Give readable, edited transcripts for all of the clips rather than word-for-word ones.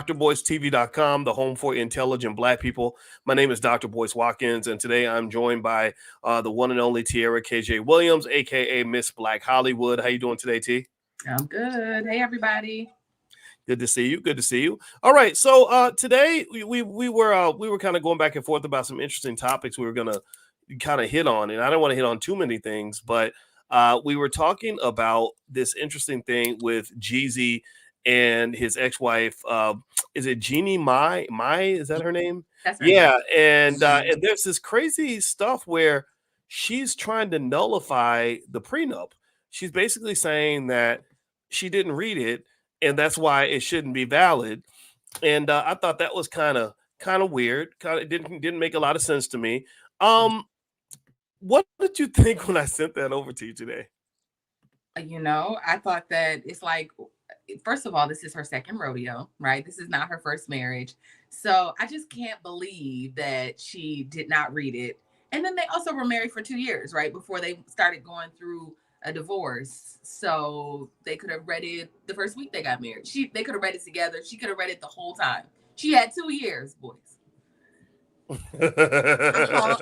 drboystv.com, the home for intelligent Black people. My name is Dr. Boyce Watkins, and today I'm joined by the one and only Tierra KJ Williams, aka Miss Black Hollywood. How you doing today, T? I'm good. Hey, everybody. Good to see you. Good to see you. All right, so today we were kind of going back and forth about some interesting topics we were gonna kind of hit on, and I don't want to hit on too many things, but we were talking about this interesting thing with Jeezy and his ex-wife. Is it Jeannie Mai? Mai, is that her name? That's her name. Yeah, and there's this crazy stuff where she's trying to nullify the prenup. She's basically saying that she didn't read it, and that's why it shouldn't be valid. And I thought that was kind of weird. Kind of didn't make a lot of sense to me. Um, what did you think when I sent that over to you today? I thought that it's like, first of all, this is her second rodeo, right? This is not her first marriage. So I just can't believe that she did not read it. And then they also were married for 2 years, right? Before they started going through a divorce. So they could have read it the first week they got married. They could have read it together. She could have read it the whole time. She had 2 years, boys. I call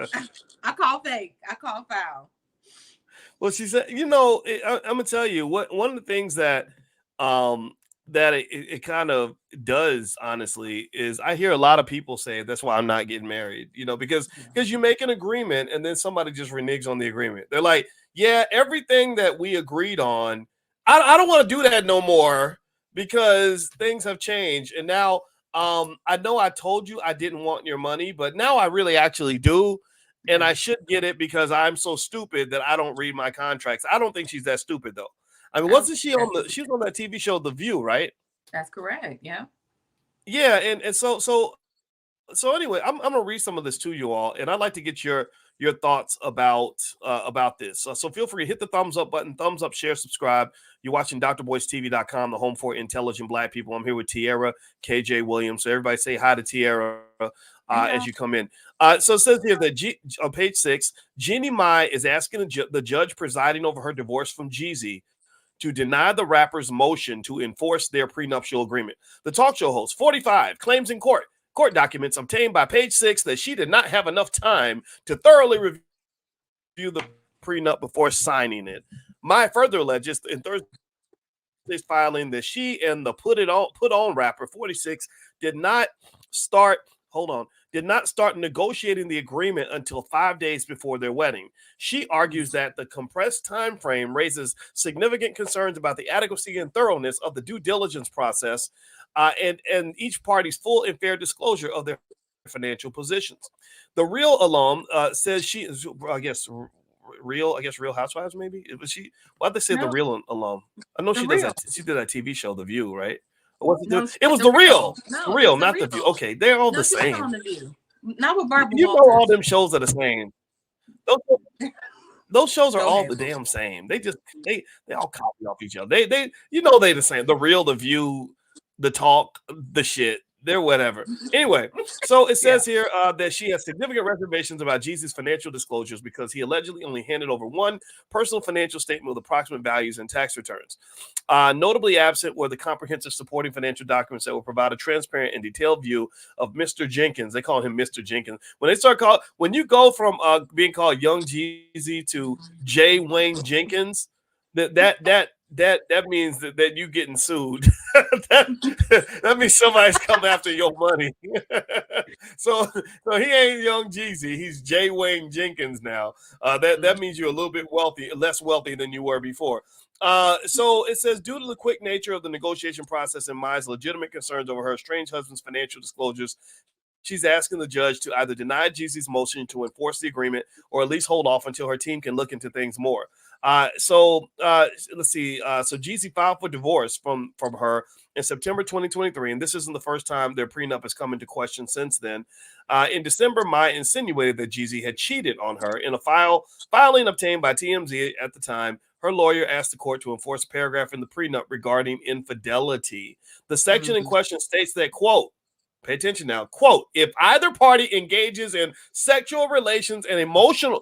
I call fake. I call foul. Well, she said, I'm gonna tell you what one of the things that um it kind of does honestly is I hear a lot of people say that's why I'm not getting married, because you make an agreement and then somebody just reneges on the agreement. They're like, yeah, everything that we agreed on, I don't want to do that no more because things have changed. And now I know I told you I didn't want your money, but now I really actually do. And I should get it because I'm so stupid that I don't read my contracts. I don't think she's that stupid though. I mean, wasn't she was on that TV show The View, right? That's correct. Yeah. Yeah, and so anyway, I'm gonna read some of this to you all, and I'd like to get your thoughts about this. So feel free to hit the thumbs up button, thumbs up, share, subscribe. You're watching drboystv.com, the home for intelligent Black people. I'm here with Tierra KJ Williams. So everybody say hi to Tierra as you come in. So it says here that on page 6, Jeannie Mai is asking the judge presiding over her divorce from Jeezy to deny the rapper's motion to enforce their prenuptial agreement. The talk show host, 45, claims in court documents obtained by page 6 that she did not have enough time to thoroughly review the prenup before signing it. Mai further alleges in Thursday's filing that she and the put on rapper 46 did not start negotiating the agreement until 5 days before their wedding. She argues that the compressed time frame raises significant concerns about the adequacy and thoroughness of the due diligence process and each party's full and fair disclosure of their financial positions. The Real alum says she is, Real Housewives, maybe? Was she? Why'd they say the No, Real alum? I know the she does real. that. She did that TV show, The View, right? Or was it No, she it did was the the real. Real, No, it's the not The View. real. Okay, they're all No, the she was same. on the View. Not with Barbara You know, all Walters. them shows are the same. Those, those shows are Go all ahead, the boo. damn same. They all copy off each other. They they the same. The Real, The View, The Talk, The Shit. They're whatever. Anyway, so it Yeah. says here that she has significant reservations about Jeezy's financial disclosures because he allegedly only handed over one personal financial statement with approximate values and tax returns. Notably absent were the comprehensive supporting financial documents that will provide a transparent and detailed view of Mr. Jenkins. They call him Mr. Jenkins. When you go from being called Young Jeezy to J. Wayne Jenkins, that means that you getting sued. that, that means somebody's come after your money. so so he ain't Young Jeezy. He's J. Wayne Jenkins now. That means you're a little bit less wealthy than you were before. So it says, due to the quick nature of the negotiation process and Mai's legitimate concerns over her estranged husband's financial disclosures, she's asking the judge to either deny Jeezy's motion to enforce the agreement or at least hold off until her team can look into things more. Let's see. So Jeezy filed for divorce from her in September 2023, and this isn't the first time their prenup has come into question since then. In December, Mai insinuated that Jeezy had cheated on her in a filing obtained by TMZ at the time. Her lawyer asked the court to enforce a paragraph in the prenup regarding infidelity. The section in Mhm. question states that, quote, pay attention now, quote, if either party engages in sexual relations and an emotional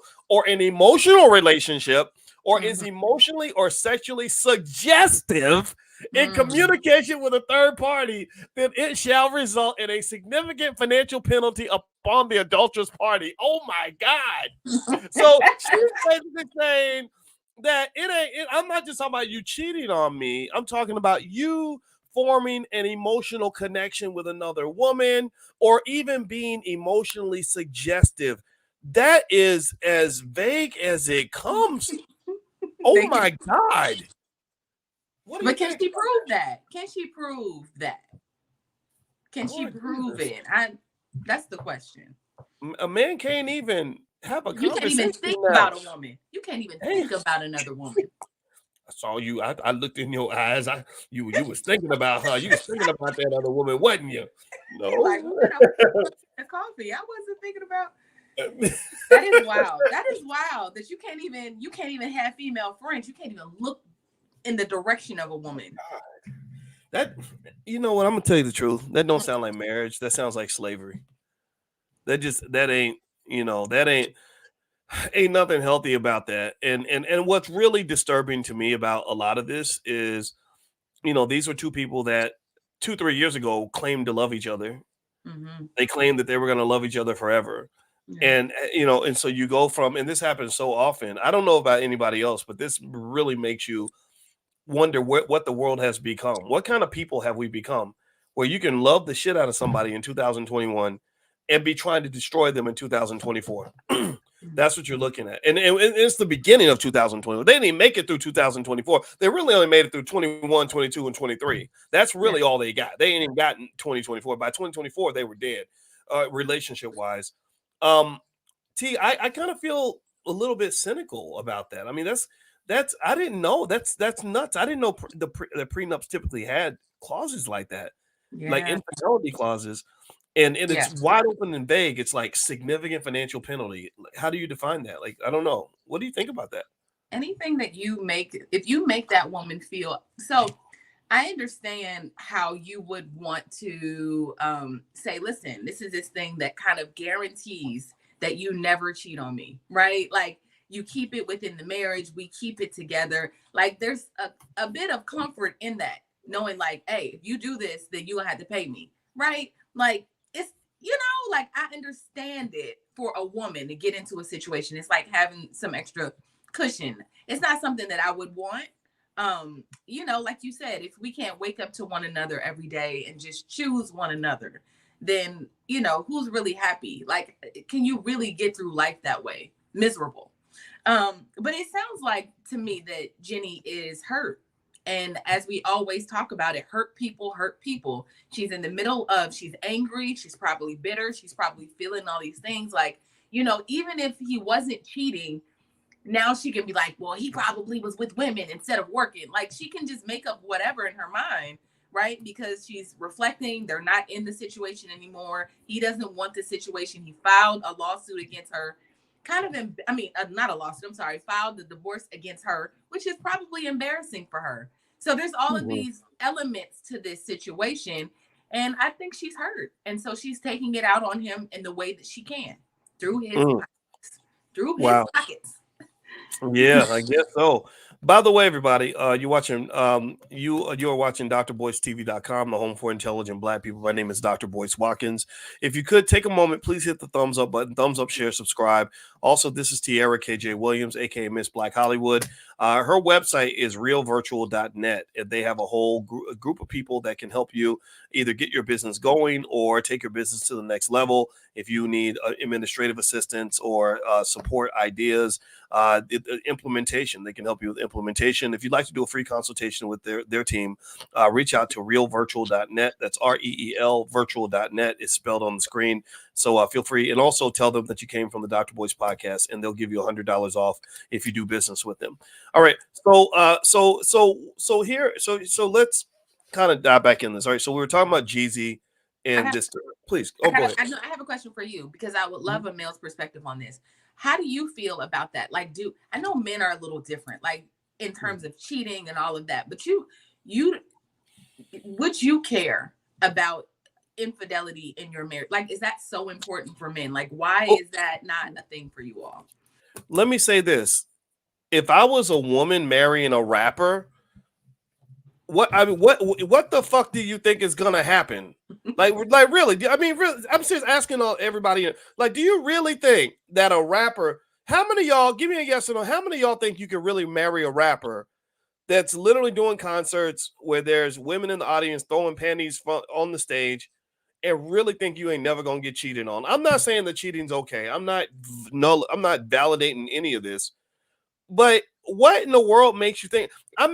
relationship or is Mhm. emotionally or sexually suggestive in communication with a third party, then it shall result in a significant financial penalty upon the adulterous party. Oh my God. So she's basically saying that I'm not just talking about you cheating on me. I'm talking about you forming an emotional connection with another woman or even being emotionally suggestive. That is as vague as it comes. Oh Thank you. my God. What do you But can think? she prove that? Can she prove that? Can she Lord prove Jesus. it? That's the question. A man can't even have a You can't even conversation think now. about a woman. You can't even Hey, think about another woman. I saw you. I looked in your eyes. You was thinking about her. You was thinking about that other woman, wasn't you? Like, No. what? I was drinking coffee. I wasn't thinking about. That is wild. That is wild. That you can't even have female friends. You can't even look in the direction of a woman. That you know what? I'm gonna tell you the truth. That don't sound like marriage. That sounds like slavery. That ain't that ain't nothing healthy about that. And what's really disturbing to me about a lot of this is these were two people that 2-3 years ago claimed to love each other. Mm-hmm. They claimed that they were going to love each other forever. Yeah. And so you go from, and this happens so often. I don't know about anybody else, but this really makes you wonder what the world has become. What kind of people have we become where you can love the shit out of somebody in 2021 and be trying to destroy them in 2024? That's what you're looking at. And it's the beginning of 2020. They didn't even make it through 2024. They really only made it through 21, 22, and 23. That's Yeah. really all they got. They ain't even gotten 2024. By 2024, they were dead, relationship wise. Um, I kind of feel a little bit cynical about that. I mean, that's I didn't know. That's nuts. I didn't know the prenups typically had clauses like that, like Yeah. infidelity clauses, and Yeah. it's wide open and vague. It's like significant financial penalty. How do you define that? Like, I don't know. What do you think about that? Anything that you make, if you make that woman feel so, I understand how you would want to say, listen, this is this thing that kind of guarantees that you never cheat on me, right? Like you keep it within the marriage, we keep it together. Like there's a bit of comfort in that, knowing like, hey, if you do this, then you gonna have to pay me, right? Like it's, like I understand it for a woman to get into a situation. It's like having some extra cushion. It's not something that I would want. Like you said, if we can't wake up to one another every day and just choose one another, then who's really happy? Like, can you really get through life that way? Miserable. But it sounds like to me that Jenny is hurt. And as we always talk about it, hurt people hurt people. She's in the middle of, she's angry, she's probably bitter, she's probably feeling all these things. Like, even if he wasn't cheating, now she can be like, well, he probably was with women instead of working. Like she can just make up whatever in her mind, right? Because she's reflecting, they're not in the situation anymore. He doesn't want the situation. He filed a lawsuit against her. Not a lawsuit, I'm sorry, filed the divorce against her, which is probably embarrassing for her. So there's all of these elements to this situation. And I think she's hurt. And so she's taking it out on him in the way that she can through his pockets. Through his Wow. pockets. Yeah, I guess so. By the way, everybody, you're watching you're watching drboycetv.com, the home for intelligent black people. My name is Dr. Boyce Watkins. If you could take a moment, please hit the thumbs up button, thumbs up, share, subscribe. Also, this is Tiara KJ Williams, aka Miss Black Hollywood. Her website is realvirtual.net. They have a whole group of people that can help you either get your business going or take your business to the next level. If you need administrative assistance or support ideas, implementation, they can help you with implementation. If you'd like to do a free consultation with their team, reach out to realvirtual.net. That's REEL virtual.net. It's spelled on the screen. So feel free, and also tell them that you came from the Dr. Boyce podcast, and they'll give you $100 off if you do business with them. All right. So let's kind of dive back in this. All right. So we were talking about Jeezy and this. Please. Go ahead. I have a question for you because I would love a male's perspective on this. How do you feel about that? Like, I know men are a little different, like in terms of cheating and all of that, but you would you care about infidelity in your marriage? Like, is that so important for men? Like, why is that not a thing for you all? Let me say this. If I was a woman marrying a rapper, what the fuck do you think is gonna happen? Like really? I mean, really, I'm just asking all everybody. Like, do you really think that a rapper? How many of y'all? Give me a yes or no. How many of y'all think you could really marry a rapper that's literally doing concerts where there's women in the audience throwing panties on the stage, and really think you ain't never gonna get cheated on? I'm not saying that cheating's okay. I'm not validating any of this. But what in the world makes you think? I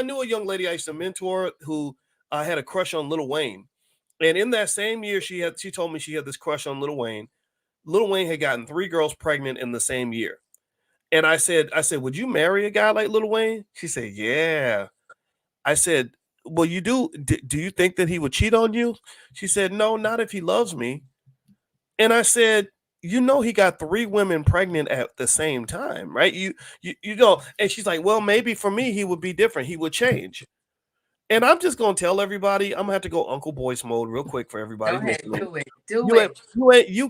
knew a young lady I used to mentor who had a crush on Lil Wayne, and in that same year, she told me she had this crush on Lil Wayne. Lil Wayne had gotten 3 girls pregnant in the same year, and I said, would you marry a guy like Lil Wayne? She said, yeah. I said, well, you do. Do you think that he would cheat on you? She said, no, not if he loves me. And I said, you know, he got 3 women pregnant at the same time, right? You know. And she's like, well, maybe for me, he would be different. He would change. And I'm just gonna tell everybody, I'm gonna have to go Uncle Boyce mode real quick for Go everybody ahead, listening. do it. Do You ain't, it. you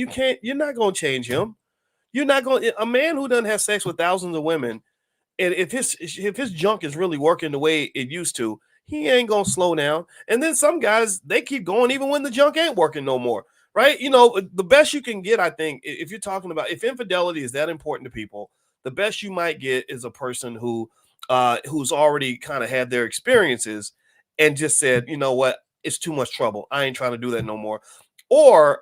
can't, you're not gonna change him. You're not going. A man who doesn't have sex with thousands of women, and if his junk is really working the way it used to, he ain't gonna slow down. And then some guys, they keep going even when the junk ain't working no more, right? You know, the best you can get, I think, if you're talking about, if infidelity is that important to people, the best you might get is a person who's already kind of had their experiences and just said, you know what, it's too much trouble. I ain't trying to do that no more. Or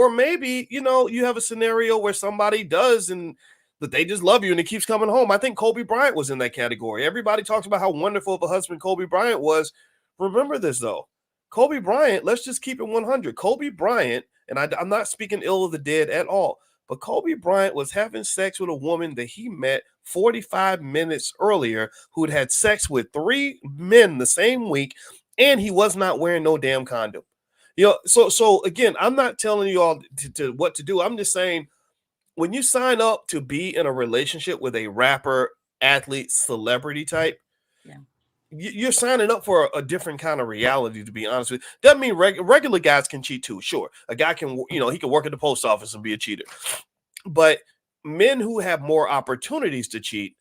maybe, you know, you have a scenario where somebody does and that they just love you and it keeps coming home. I think Kobe Bryant was in that category. Everybody talks about how wonderful of a husband Kobe Bryant was. Remember this though. Kobe Bryant, let's just keep it 100. Kobe Bryant, and I'm not speaking ill of the dead at all, but Kobe Bryant was having sex with a woman that he met 45 minutes earlier who'd had sex with 3 men the same week, and he was not wearing no damn condom. You know, so again, I'm not telling you all to what to do. I'm just saying, when you sign up to be in a relationship with a rapper, athlete, celebrity type, Yeah. you're signing up for a different kind of reality. To be honest with you, doesn't mean regular guys can cheat too. Sure, a guy can, you know, he can work at the post office and be a cheater, but men who have more opportunities to cheat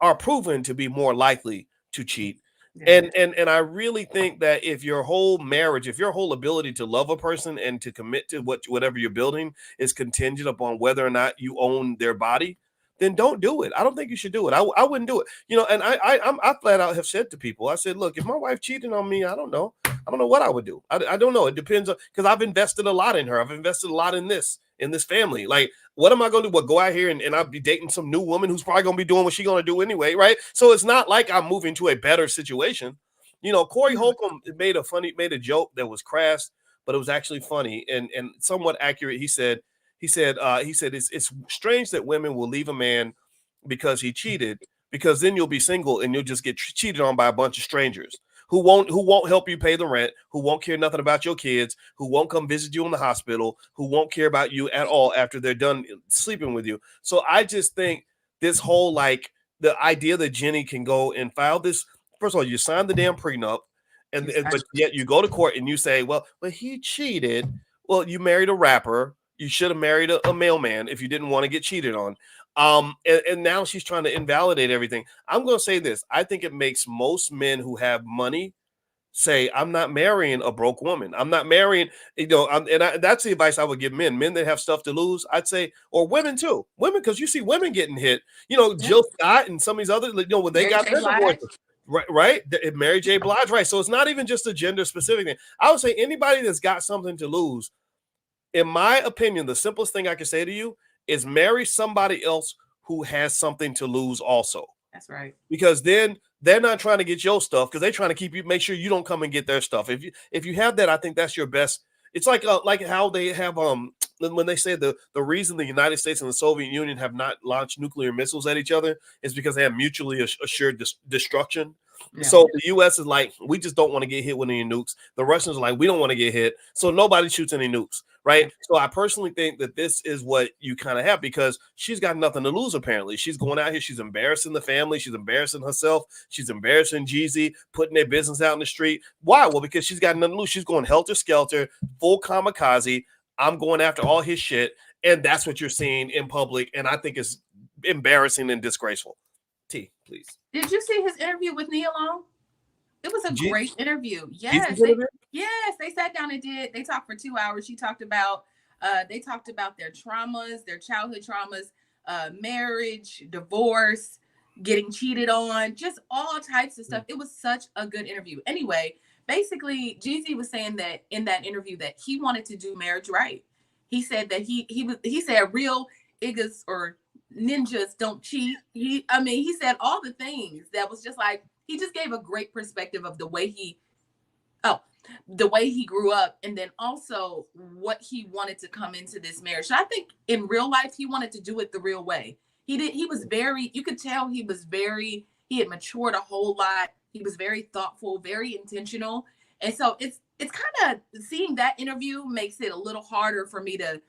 are proven to be more likely to cheat. Yeah. And I really think that if your whole marriage, if your whole ability to love a person and to commit to whatever you're building is contingent upon whether or not you own their body, then don't do it. I don't think you should do it. I wouldn't do it. You know, and I flat out have said to people, I said, look, if my wife cheated on me, I don't know. I don't know what I would do. I don't know. It depends on, because I've invested a lot in her. I've invested a lot in this family. Like, what am I going to do? What, go out here and I'll be dating some new woman who's probably going to be doing what she's going to do anyway, right? So it's not like I'm moving to a better situation. You know, Corey Holcomb made a joke that was crass, but it was actually funny and somewhat accurate. He said it's strange that women will leave a man because he cheated, because then you'll be single and you'll just get cheated on by a bunch of strangers who won't help you pay the rent, who won't care nothing about your kids, who won't come visit you in the hospital, who won't care about you at all after they're done sleeping with you. So I just think this whole, like, the idea that Jenny can go and file this. First of all, you signed the damn prenup, but yet you go to court and you say, well, but he cheated. Well, you married a rapper. You should have married a mailman if you didn't want to get cheated on. And now she's trying to invalidate everything. I'm going to say this. I think it makes most men who have money say, I'm not marrying a broke woman. I'm not marrying, that's the advice I would give men that have stuff to lose. I'd say, or women too, because you see women getting hit, Jill Scott and some of these other, when they Mary got J. their Blige. divorces. Right. Mary J. Blige. Right. So it's not even just a gender specific thing. I would say anybody that's got something to lose, in my opinion, the simplest thing I can say to you is marry somebody else who has something to lose also. That's right. Because then they're not trying to get your stuff, because they're trying to keep you, make sure you don't come and get their stuff. If you have that, I think that's your best. It's like how they have when they say the reason the United States and the Soviet Union have not launched nuclear missiles at each other is because they have mutually assured destruction. Yeah. So the U.S. is like, we just don't want to get hit with any nukes. The Russians are like, we don't want to get hit, so nobody shoots any nukes, right? So I personally think that this is what you kind of have, because she's got nothing to lose. Apparently, she's going out here, she's embarrassing the family, she's embarrassing herself, she's embarrassing Jeezy, putting their business out in the street. Why? Well, because she's got nothing to lose. She's going helter skelter, full kamikaze. I'm going after all his shit, and that's what you're seeing in public, and I think it's embarrassing and disgraceful. T, please. Did you see his interview with Nia Long? It was a great interview. Jeezy's interview? Yes, they sat down and did. They talked for 2 hours. She talked about they talked about their traumas, their childhood traumas, marriage, divorce, getting cheated on, just all types of stuff. It was such a good interview. Anyway, basically, Jeezy was saying that in that interview that he wanted to do marriage right. He said that he said real niggas or ninjas don't cheat. He said all the things that was just like he just gave a great perspective of oh the way he grew up, and then also what he wanted to come into this marriage. So I think in real life he wanted to do it the real way. He was very, you could tell he had matured a whole lot. He was very thoughtful, very intentional. And so it's kind of, seeing that interview makes it a little harder for me to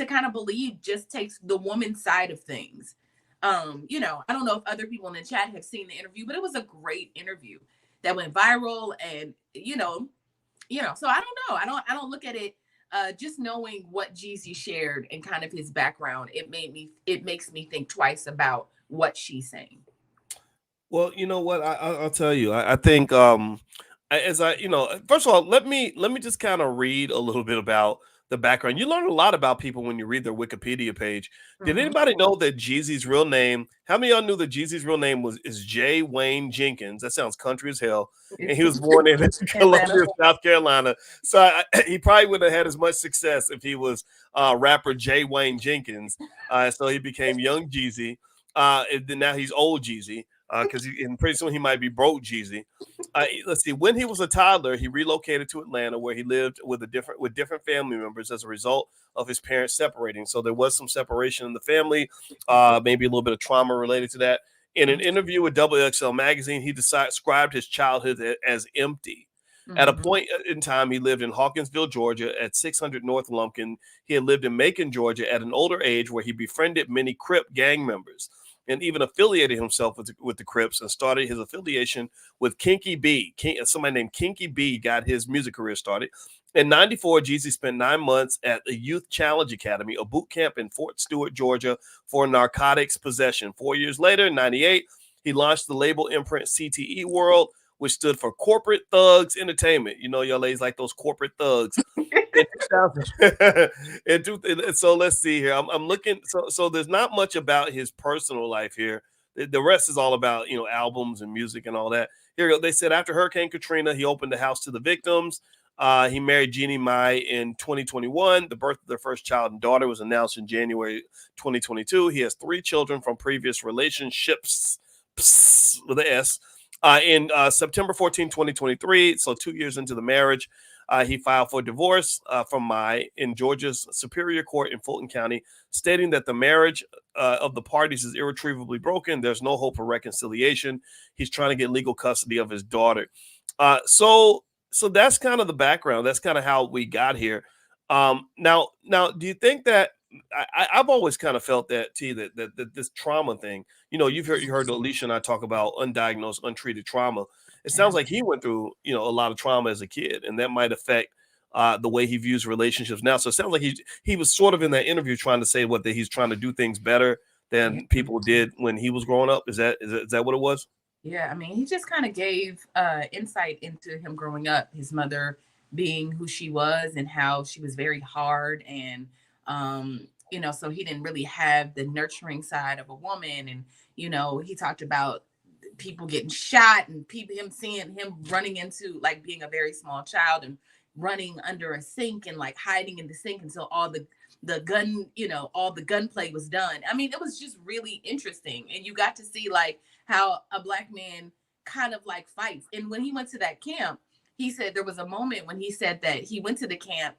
kind of believe, just takes the woman's side of things. I don't know if other people in the chat have seen the interview, but it was a great interview that went viral. And so I don't know. I don't look at it, just knowing what Jeezy shared and kind of his background. It makes me think twice about what she's saying. Well, you know what? I'll tell you. I think as I, first of all, let me just kind of read a little bit about the background. You learn a lot about people when you read their Wikipedia page. Did Mm-hmm. anybody know that Jeezy's real name? How many of y'all knew that Jeezy's real name is J. Wayne Jenkins? That sounds country as hell. And he was born in Atlanta. Columbia, South Carolina. So he probably wouldn't have had as much success if he was rapper J. Wayne Jenkins. So he became Young Jeezy. And then now he's Old Jeezy, because and pretty soon he might be broke Jeezy. Let's see. When he was a toddler, he relocated to Atlanta, where he lived with different family members as a result of his parents separating. So there was some separation in the family, maybe a little bit of trauma related to that. In an interview with XXL magazine, he described his childhood as empty. At a Mm-hmm. point in time, he lived in Hawkinsville, Georgia, at 600 North Lumpkin. He had lived in Macon, Georgia, at an older age, where he befriended many Crip gang members and even affiliated himself with the Crips, and started his affiliation with Kinky B. Somebody named Kinky B got his music career started. In '94, Jeezy spent 9 months at the Youth Challenge Academy, a boot camp in Fort Stewart, Georgia, for narcotics possession. 4 years later, in &98, he launched the label imprint CTE World, which stood for Corporate Thugs Entertainment. You know, your ladies like those corporate thugs. In 2000, so let's see here. I'm looking. So there's not much about his personal life here. The rest is all about albums and music and all that. Here we go. They said after Hurricane Katrina, he opened the house to the victims. He married Jeannie Mai in 2021. The birth of their first child and daughter was announced in January 2022. He has 3 children from previous relationships, with an S. In September 14, 2023, so 2 years into the marriage, he filed for divorce from Mai in Georgia's Superior Court in Fulton County, stating that the marriage of the parties is irretrievably broken. There's no hope for reconciliation. He's trying to get legal custody of his daughter. So that's kind of the background. That's kind of how we got here. Now, do you think that I've always kind of felt that T that this trauma thing, you heard Alicia and I talk about undiagnosed, untreated trauma. It Yeah. sounds like he went through, a lot of trauma as a kid, and that might affect the way he views relationships now. So it sounds like he was sort of in that interview trying to say that he's trying to do things better Yeah. than people did when he was growing up. Is that what it was? Yeah, I mean, he just kind of gave insight into him growing up, his mother being who she was and how she was very hard. And, so he didn't really have the nurturing side of a woman. And, he talked about people getting shot and him seeing him running into, like, being a very small child and running under a sink and like hiding in the sink until the gun, all the gunplay was done. I mean, it was just really interesting. And you got to see like how a Black man kind of like fights. And when he went to that camp, he said there was a moment when he said that he went to the camp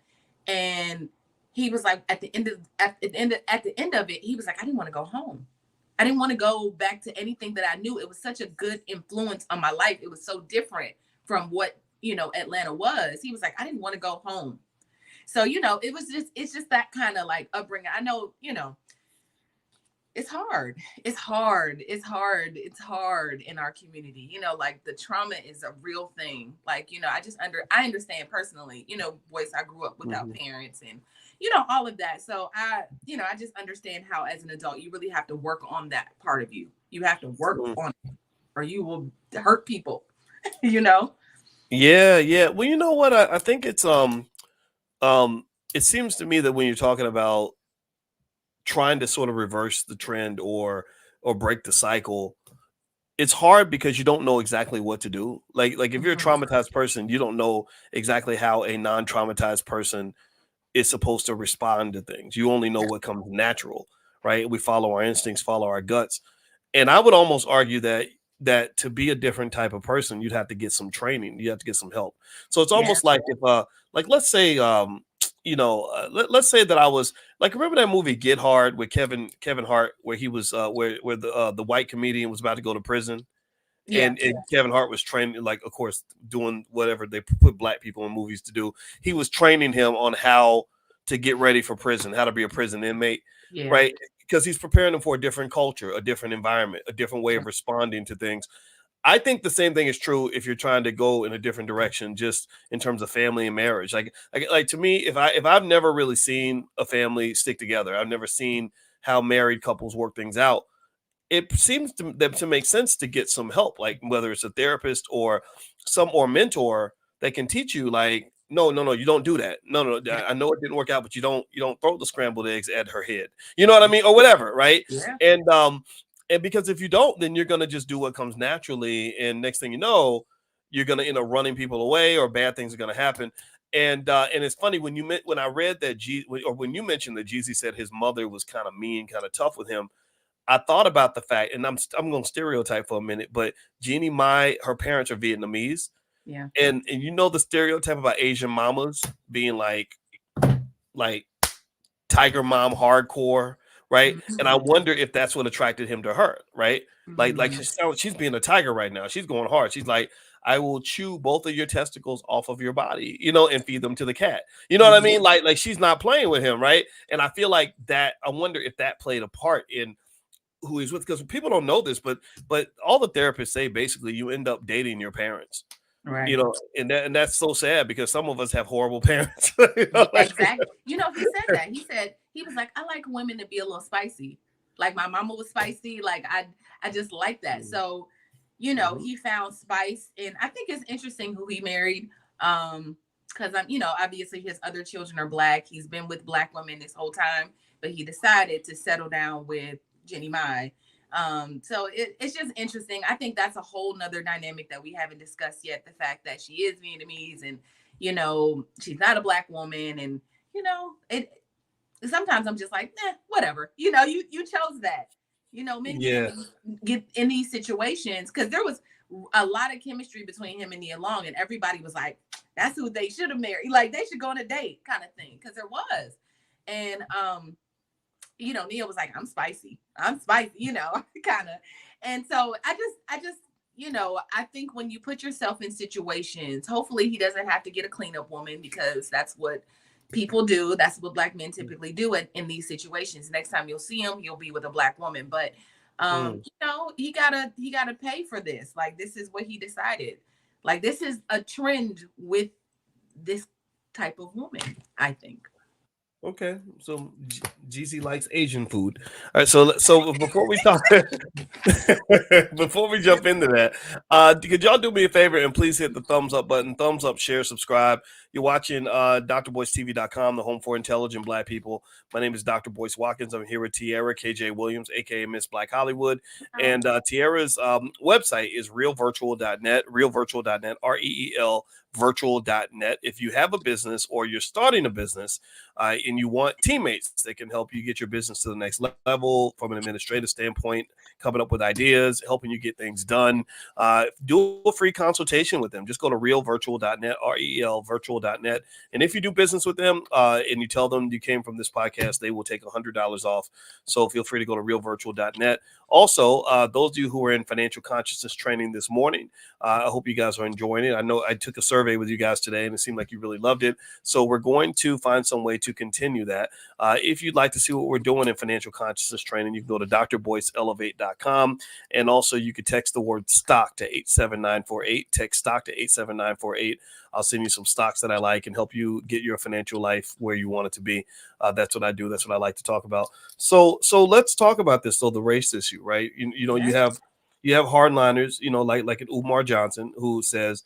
and he was like at the end of it, he was like, I didn't want to go home. I didn't want to go back to anything that I knew. It was such a good influence on my life. It was so different from what, Atlanta was. He was like, I didn't want to go home. So, it's just that kind of like upbringing. I know, it's hard. It's hard. It's hard. It's hard in our community. Like the trauma is a real thing. Like, I understand personally, boys, I grew up without parents and, all of that. So I just understand how as an adult, you really have to work on that part of you. You have to work on it or you will hurt people. you know? Yeah, yeah. Well, you know what? I think um it seems to me that when you're talking about trying to sort of reverse the trend or break the cycle, it's hard because you don't know exactly what to do. Like if you're a Mhm. traumatized person, you don't know exactly how a non-traumatized person is supposed to respond to things. You only know Yeah. what comes natural, right? We follow our instincts, follow our guts. And I would almost argue that to be a different type of person, you'd have to get some training. You have to get some help. So it's Yeah. almost like if like let's say let's say that I was like, remember that movie Get Hard with Kevin Hart, where he was where the white comedian was about to go to prison, Yeah. and Kevin Hart was training, like, of course, doing whatever they put black people in movies to do. He was training him on how to get ready for prison, how to be a prison inmate, Yeah. right? Because he's preparing them for a different culture, a different environment, a different way of responding to things. I think the same thing is true if you're trying to go in a different direction, just in terms of family and marriage. Like to me, if I've never really seen a family stick together, I've never seen how married couples work things out. It seems to them to make sense to get some help, like whether it's a therapist or some or mentor that can teach you, like, no, no, no, you don't do that. No, no, Yeah. I know it didn't work out, but you don't throw the scrambled eggs at her head. You know what I mean, or whatever, right? Yeah. And because if you don't, then you're gonna just do what comes naturally, and next thing you know, you're gonna end up running people away, or bad things are gonna happen. And it's funny when when I read that or when you mentioned that Jeezy said his mother was kind of mean, kind of tough with him. I thought about the fact, and I'm going to stereotype for a minute, but Jeannie Mai, her parents are Vietnamese, Yeah. and you know the stereotype about Asian mamas being like tiger mom hardcore, right? And I Mhm. wonder if that's what attracted him to her, right? Like Mhm. she's being a tiger right now. She's going hard. She's like, I will chew both of your testicles off of your body, and feed them to the cat. You know what I Mhm. mean? Like she's not playing with him, right? And I feel like that. I wonder if that played a part in who he's with, because people don't know this, but all the therapists say basically you end up dating your parents, Right. and that's so sad because some of us have horrible parents. Yeah, exactly. He said that. He said he was like, I like women to be a little spicy. Like my mama was spicy. Like I just like that. So, Mhm. he found spice, and I think it's interesting who he married. Because obviously his other children are black. He's been with black women this whole time, but he decided to settle down with Jeannie Mai. So it's just interesting. I think that's a whole nother dynamic that we haven't discussed yet. The fact that she is Vietnamese, and she's not a black woman, and it sometimes I'm just like, whatever. You chose that. Men Yeah, get in these situations because there was a lot of chemistry between him and Nia Long, and everybody was like, that's who they should have married. Like they should go on a date, kind of thing, because there was. And Nia was like, I'm spicy, kind of. And so I just, I think when you put yourself in situations, hopefully he doesn't have to get a cleanup woman, because that's what people do. That's what black men typically do in these situations. Next time you'll see him, he'll be with a black woman. But mm, he gotta pay for this. Like this is what he decided. Like this is a trend with this type of woman, I think. okay. So Jeezy likes Asian food. All right, so before we talk, before we jump into that, could y'all do me a favor and please hit the thumbs up button, thumbs up, share, subscribe. You're watching drboycetv.com, the home for intelligent black people. My name is Dr. Boyce Watkins. I'm here with Tiara KJ Williams, aka Miss Black Hollywood. And Tiara's website is realvirtual.net, realvirtual.net, REEL virtual.net. If you have a business or you're starting a business and you want teammates that can help you get your business to the next level from an administrative standpoint, coming up with ideas, helping you get things done, do a free consultation with them. Just go to realvirtual.net, REL virtual.net. And if you do business with them and you tell them you came from this podcast, they will take $100 off. So feel free to go to realvirtual.net. Also, those of you who are in financial consciousness training this morning, I hope you guys are enjoying it. I know I took a survey with you guys today and it seemed like you really loved it. So we're going to find some way to continue that. If you'd like to see what we're doing in financial consciousness training, you can go to drboyceelevate.com. And also you could text the word stock to 87948. Text stock to 87948. I'll send you some stocks that I like and help you get your financial life where you want it to be. That's what I do. That's what I like to talk about. So let's talk about this though, the race issue, right? You know, Yeah. You have hardliners, like an Umar Johnson, who says,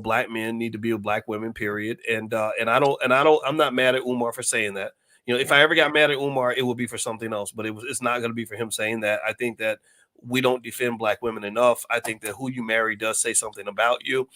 black men need to be with black women, period. I'm not mad at Umar for saying that. If Yeah. I ever got mad at Umar, it would be for something else, but it's not going to be for him saying that. I think that we don't defend black women enough. I think that who you marry does say something about you.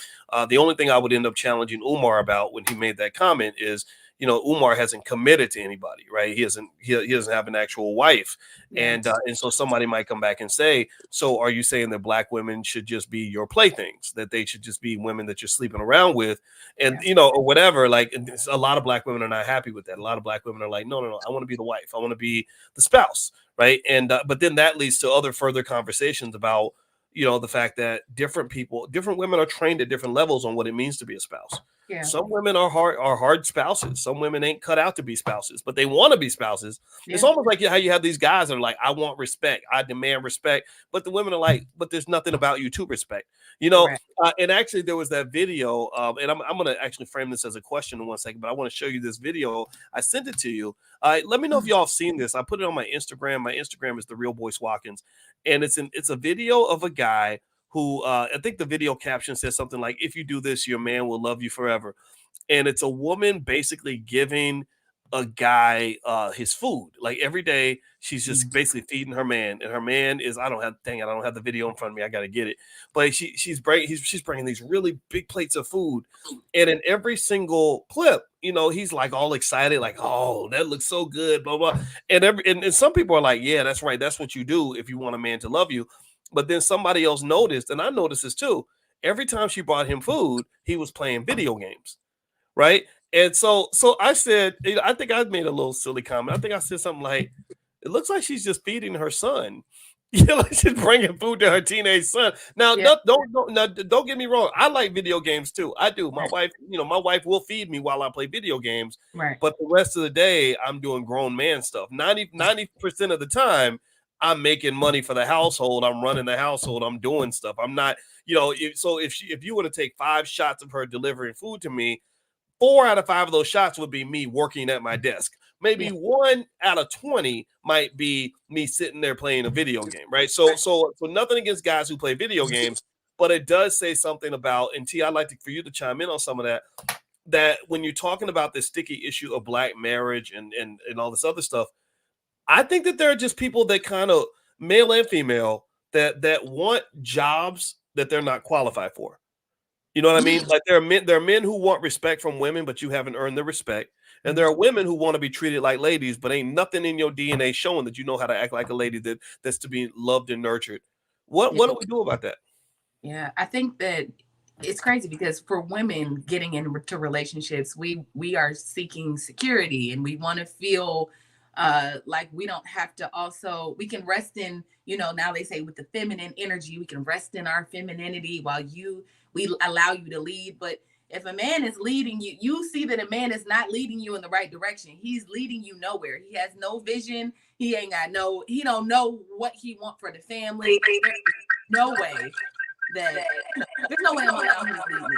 The only thing I would end up challenging Umar about when he made that comment is, Umar hasn't committed to anybody, right? He doesn't have an actual wife, Yeah. and so somebody might come back and say, so are you saying that black women should just be your playthings, that they should just be women that you're sleeping around with, and Yeah. or whatever? Like, a lot of black women are not happy with that. A lot of black women are like, no, no, no, I want to be the wife, I want to be the spouse, right? And but then that leads to other further conversations about the fact that different women are trained at different levels on what it means to be a spouse. Yeah. Some women are hard spouses. Some women ain't cut out to be spouses, but they want to be spouses. It's Yeah. almost like how you have these guys that are like, I want respect, I demand respect, but the women are like, but there's nothing about you to respect, Correct. and actually there was that video, and I'm going to actually frame this as a question in 1 second, but I want to show you this video. I sent it to you. Let me know if y'all have seen this. I put it on my Instagram. My Instagram is The Real Boy Swatkins, and it's a video of a guy who, I think the video caption says something like, if you do this, your man will love you forever. And it's a woman basically giving a guy his food. Like, every day she's just basically feeding her man, and her man is, I don't have the video in front of me, I got to get it, but she's bringing these really big plates of food, and in every single clip, he's like all excited, like, oh, that looks so good, blah blah. And some people are like, yeah, that's right, that's what you do if you want a man to love you. But then somebody else noticed, and I noticed this too, every time she brought him food, he was playing video games, right? And so I said, I think I made a little silly comment. I think I said something like, it looks like she's just feeding her son. Like, she's bringing food to her teenage son. Now, Yeah. don't get me wrong. I like video games too. I do. My Right. wife, my wife will feed me while I play video games, Right. but the rest of the day, I'm doing grown man stuff. 90% of the time, I'm making money for the household. I'm running the household. I'm doing stuff. I'm not, if you were to take 5 shots of her delivering food to me, 4 out of 5 of those shots would be me working at my desk. Maybe Yeah. 1 out of 20 might be me sitting there playing a video game, right? So nothing against guys who play video games, but it does say something about, and T, I'd like for you to chime in on some of that when you're talking about the sticky issue of black marriage and all this other stuff. I think that there are just people that kind of, male and female, that want jobs that they're not qualified for. You know what I mean? Like, there are men who want respect from women, but you haven't earned the respect. And there are women who want to be treated like ladies, but ain't nothing in your DNA showing that you know how to act like a lady that's to be loved and nurtured. What Yeah. what do we do about that? Yeah. I think that it's crazy because for women getting into relationships, we are seeking security and we want to feel like we don't have to, also we can rest in, now they say with the feminine energy, we can rest in our femininity while we allow you to lead. But if a man is leading you, you see that a man is not leading you in the right direction. He's leading you nowhere. He has no vision. He don't know what he want for the family. There's no way that there's no way I'm allowing him to lead me.